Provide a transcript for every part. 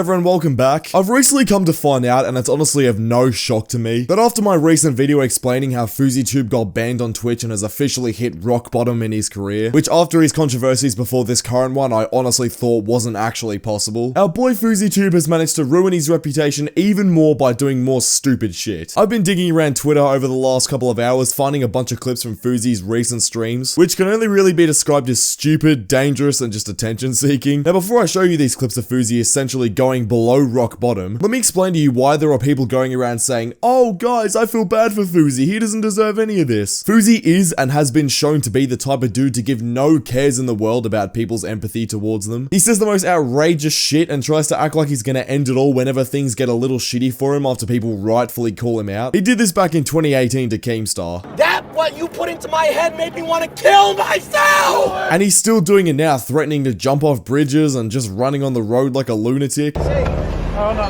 everyone, welcome back. I've recently come to find out, and it's honestly of no shock to me, that after my recent video explaining how FouseyTube got banned on Twitch and has officially hit rock bottom in his career, which after his controversies before this current one, I honestly thought wasn't actually possible, our boy FouseyTube has managed to ruin his reputation even more by doing more stupid shit. I've been digging around Twitter over the last couple of hours, finding a bunch of clips from Fousey's recent streams, which can only really be described as stupid, dangerous, and just attention seeking. Now before I show you these clips of Fousey essentially going below rock bottom, let me explain to you why there are people going around saying, "Oh guys, I feel bad for Fousey, he doesn't deserve any of this." Fousey is and has been shown to be the type of dude to give no cares in the world about people's empathy towards them. He says the most outrageous shit and tries to act like he's gonna end it all whenever things get a little shitty for him after people rightfully call him out. He did this back in 2018 to Keemstar. That what you put into my head made me want to kill myself! And he's still doing it now, threatening to jump off bridges and just running on the road like a lunatic. Oh, no.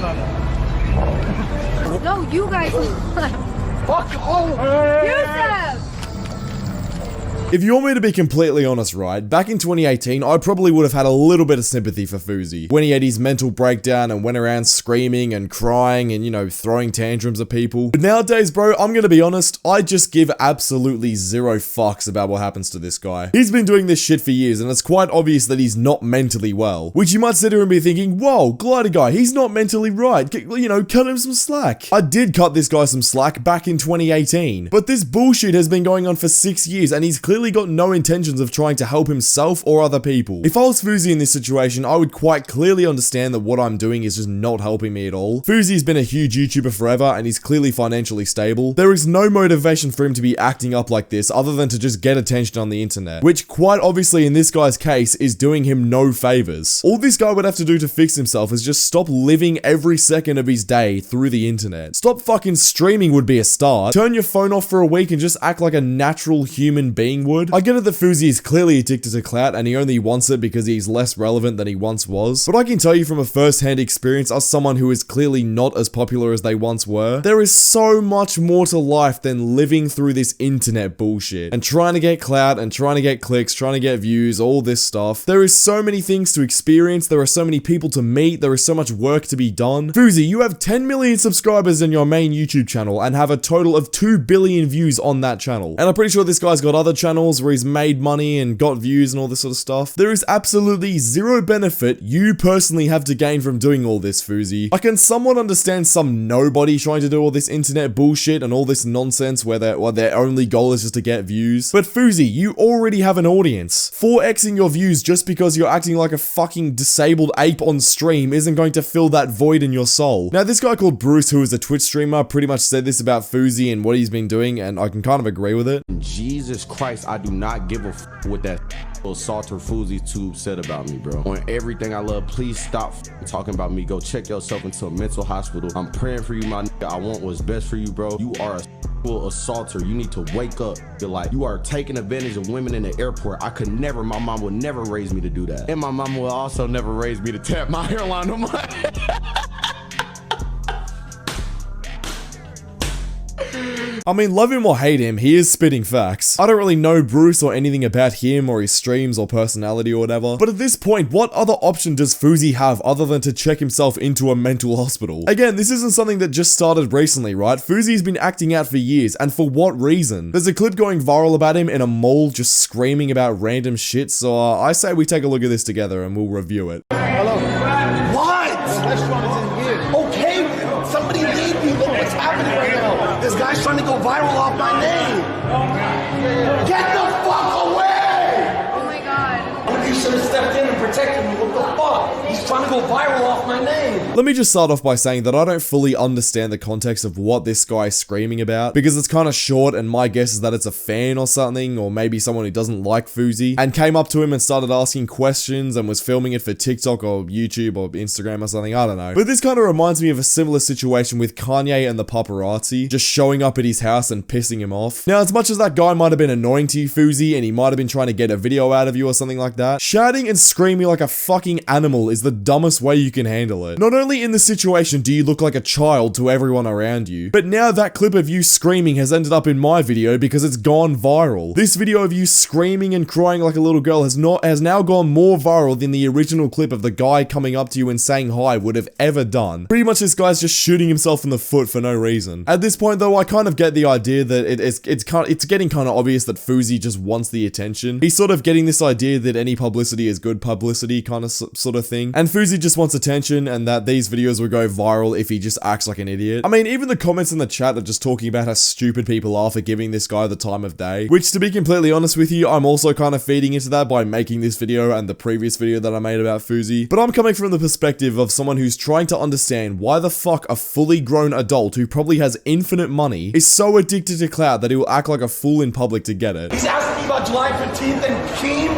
No, you guys. Fuck off! Yusuf! If you want me to be completely honest, right, back in 2018, I probably would have had a little bit of sympathy for Fousey when he had his mental breakdown and went around screaming and crying and, you know, throwing tantrums at people. But nowadays, bro, I'm gonna be honest, I just give absolutely zero fucks about what happens to this guy. He's been doing this shit for years, and it's quite obvious that he's not mentally well, which you might sit here and be thinking, whoa, glider guy, he's not mentally right, you know, cut him some slack. I did cut this guy some slack back in 2018, but this bullshit has been going on for 6 years, and he's clearly got no intentions of trying to help himself or other people. If I was Fousey in this situation, I would quite clearly understand that what I'm doing is just not helping me at all. Fousey's been a huge YouTuber forever, and he's clearly financially stable. There is no motivation for him to be acting up like this other than to just get attention on the internet, which quite obviously in this guy's case is doing him no favors. All this guy would have to do to fix himself is just stop living every second of his day through the internet. Stop fucking streaming would be a start. Turn your phone off for a week and just act like a natural human being would. I get it that Fousey is clearly addicted to clout and he only wants it because he's less relevant than he once was, but I can tell you from a first-hand experience as someone who is clearly not as popular as they once were, there is so much more to life than living through this internet bullshit and trying to get clout and trying to get clicks, trying to get views, all this stuff. There is so many things to experience, there are so many people to meet, there is so much work to be done. Fousey, you have 10 million subscribers in your main YouTube channel and have a total of 2 billion views on that channel. And I'm pretty sure this guy's got other channels where he's made money and got views and all this sort of stuff. There is absolutely zero benefit you personally have to gain from doing all this, Fousey. I can somewhat understand some nobody trying to do all this internet bullshit and all this nonsense where their only goal is just to get views. But Fousey, you already have an audience. 4xing your views just because you're acting like a fucking disabled ape on stream isn't going to fill that void in your soul. Now, this guy called Bruce, who is a Twitch streamer, pretty much said this about Fousey and what he's been doing, and I can kind of agree with it. Jesus Christ, I do not give a f what that assaulter FouseyTube said about me, bro. On everything I love, please stop talking about me. Go check yourself into a mental hospital. I'm praying for you, my nigga. I want what's best for you, bro. You are a assaulter. You need to wake up. You're like, you are taking advantage of women in the airport. My mom would never raise me to do that. And my mom will also never raise me to tap my hairline on my I mean, love him or hate him, he is spitting facts. I don't really know Bruce or anything about him or his streams or personality or whatever, but at this point, what other option does Fousey have other than to check himself into a mental hospital? Again, this isn't something that just started recently, right? Fousey's been acting out for years, and for what reason? There's a clip going viral about him in a mall just screaming about random shit, so I say we take a look at this together and we'll review it. Hello. What? Restaurant is in here. Okay, somebody leave me. Look what's happening right now. This guy's trying to go viral off my name. Get the fuck away! Oh my god. You should have stepped in and protected me. What the fuck? He's trying to go viral off my name. Let me just start off by saying that I don't fully understand the context of what this guy is screaming about, because it's kind of short and my guess is that it's a fan or something, or maybe someone who doesn't like Fousey, and came up to him and started asking questions and was filming it for TikTok or YouTube or Instagram or something, I don't know. But this kind of reminds me of a similar situation with Kanye and the paparazzi, just showing up at his house and pissing him off. Now, as much as that guy might have been annoying to you, Fousey, and he might have been trying to get a video out of you or something like that, shouting and screaming like a fucking animal is the dumbest way you can handle it. Not only in the situation do you look like a child to everyone around you, but now that clip of you screaming has ended up in my video because it's gone viral. This video of you screaming and crying like a little girl has now gone more viral than the original clip of the guy coming up to you and saying hi would have ever done. Pretty much this guy's just shooting himself in the foot for no reason. At this point though, I kind of get the idea that it's getting kind of obvious that Fousey just wants the attention. He's sort of getting this idea that any publicity is good publicity kind of sort of thing. And Fousey just wants attention and that these videos will go viral if he just acts like an idiot. I mean, even the comments in the chat are just talking about how stupid people are for giving this guy the time of day, which to be completely honest with you, I'm also kind of feeding into that by making this video and the previous video that I made about Fousey. But I'm coming from the perspective of someone who's trying to understand why the fuck a fully grown adult who probably has infinite money is so addicted to clout that he will act like a fool in public to get it. He's asking me about July 15th and Keem.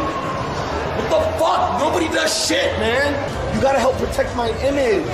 What the fuck? Nobody does shit, man. You gotta help protect my image.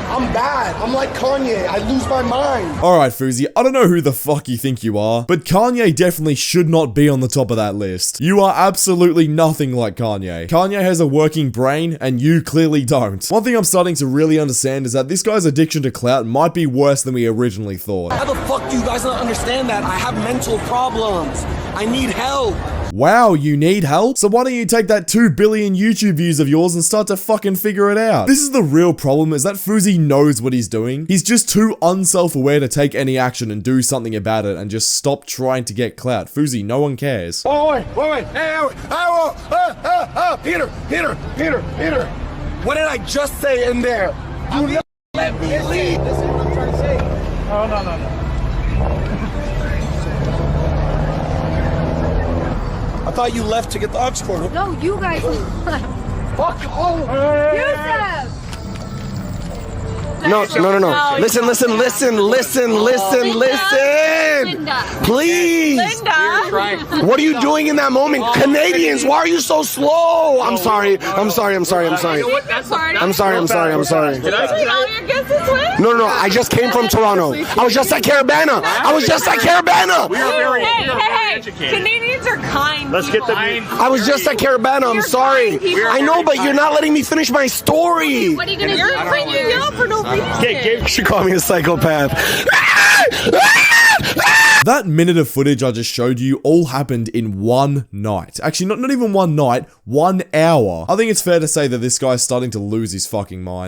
I'm bad. I'm like Kanye. I lose my mind. Alright, Fousey, I don't know who the fuck you think you are, but Kanye definitely should not be on the top of that list. You are absolutely nothing like Kanye. Kanye has a working brain, and you clearly don't. One thing I'm starting to really understand is that this guy's addiction to clout might be worse than we originally thought. How the fuck do you guys not understand that? I have mental problems. I need help. Wow, you need help? So why don't you take that 2 billion YouTube views of yours and start to fucking figure it out? This is the real problem, is that Fousey knows what he's doing. He's just too unself-aware to take any action and do something about it and just stop trying to get clout. Fousey, no one cares. Wait. Hey, Peter. What did I just say in there? You never let me leave. This is what I'm trying to say. Oh, no. I thought you left to get the aux cord. No, you guys left. Fuck all. Yusuf! No. Listen. Linda. Please. Linda. What are you doing in that moment? Canadians, why are you so slow? I'm sorry. Did I say all your guests this way? No. I just came from Toronto. I was just at Carabana. Hey. Canadians are kind. Let's get the I was just at Carabana. I'm sorry. I know, but you're not letting me finish my story. What are you gonna do? You're freaking out for no reason. She called me a psychopath. That minute of footage I just showed you all happened in one night. Actually, not even one night, 1 hour. I think it's fair to say that this guy's starting to lose his fucking mind.